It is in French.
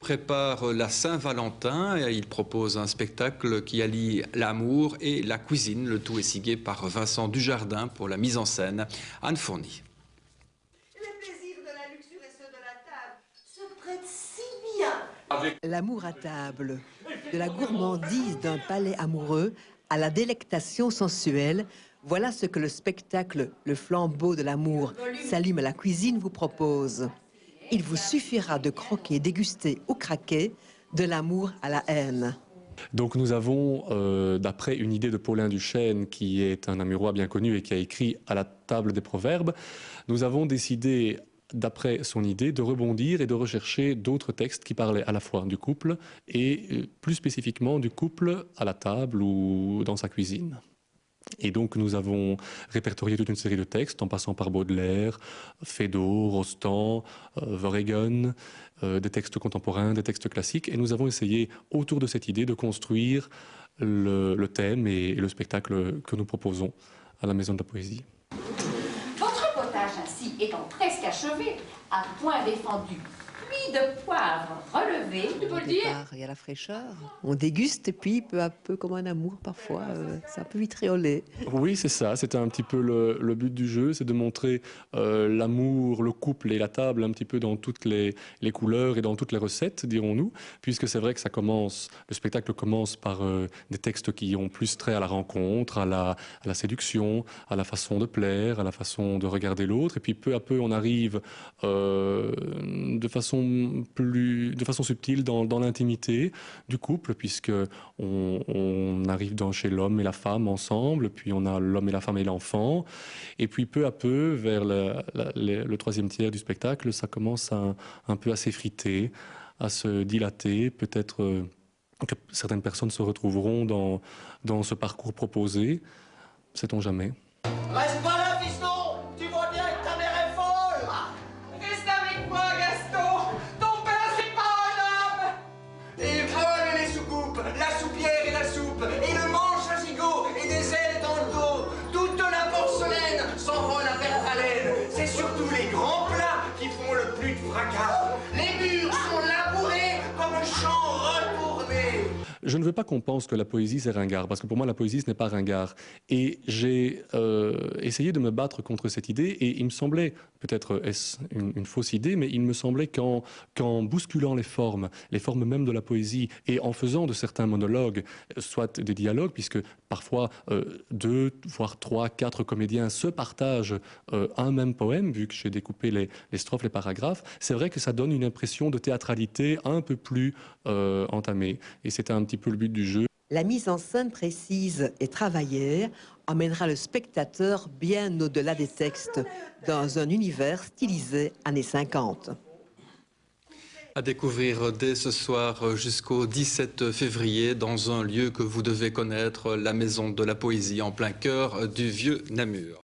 prépare la Saint-Valentin et il propose un spectacle qui allie l'amour et la cuisine. Le tout est signé par Vincent Dujardin pour la mise en scène. Anne Fourny. Les plaisirs de la luxure et ceux de la table se prêtent si bien. L'amour à table, de la gourmandise d'un palais amoureux à la délectation sensuelle, voilà ce que le spectacle Le flambeau de l'amour s'allume à la cuisine vous propose. Il vous suffira de croquer, déguster ou craquer de l'amour à la haine. Donc nous avons, d'après une idée de Paulin Duchesne, qui est un Namurois bien connu et qui a écrit À la table des proverbes, nous avons décidé, d'après son idée, de rebondir et de rechercher d'autres textes qui parlaient à la fois du couple et plus spécifiquement du couple à la table ou dans sa cuisine. Et donc nous avons répertorié toute une série de textes en passant par Baudelaire, Feydeau, Rostand, Verhaegen, des textes contemporains, des textes classiques, et nous avons essayé autour de cette idée de construire le thème et le spectacle que nous proposons à la Maison de la Poésie. Votre potage ainsi étant presque achevé, à point défendu, puis de poivre relevé, tu peux le dire. Il y a la fraîcheur. On déguste et puis peu à peu, comme un amour parfois, c'est un peu vitriolé. Oui, c'est ça. C'était un petit peu le but du jeu, c'est de montrer l'amour, le couple et la table un petit peu dans toutes les couleurs et dans toutes les recettes, dirons-nous, puisque c'est vrai que le spectacle commence par des textes qui ont plus trait à la rencontre, à la séduction, à la façon de plaire, à la façon de regarder l'autre, et puis peu à peu on arrive de façon subtile dans l'intimité du couple, puisque on arrive chez l'homme et la femme ensemble, puis on a l'homme et la femme et l'enfant, et puis peu à peu, vers le troisième tiers du spectacle, ça commence un peu à s'effriter, à se dilater, peut-être que certaines personnes se retrouveront dans ce parcours proposé, sait-on jamais. Reste pas là, fiston. Tu vois bien que ta mère est folle. Reste avec moi, Gaston. Ton père, c'est pas un homme. Il vole les soucoupes, la soupière et la soupe, et le manche à gigot et des ailes dans le dos. Toute la porcelaine s'envole à perte haleine. C'est surtout les grands plats qui font le plus de fracas. Les murs sont labourés comme un champ retourné. Je ne veux pas qu'on pense que la poésie c'est ringard, parce que pour moi la poésie ce n'est pas ringard. Et j'ai essayé de me battre contre cette idée, et il me semblait, peut-être est-ce une fausse idée, mais il me semblait qu'en bousculant les formes même de la poésie, et en faisant de certains monologues, soit des dialogues, puisque parfois 2, voire 3, 4 comédiens se partagent un même poème, vu que j'ai découpé les strophes, les paragraphes, c'est vrai que ça donne une impression de théâtralité un peu plus entamée. Et c'était un petit peu le but du jeu. La mise en scène précise et travaillée emmènera le spectateur bien au-delà des textes, dans un univers stylisé années 50. À découvrir dès ce soir jusqu'au 17 février dans un lieu que vous devez connaître, la Maison de la Poésie en plein cœur du vieux Namur.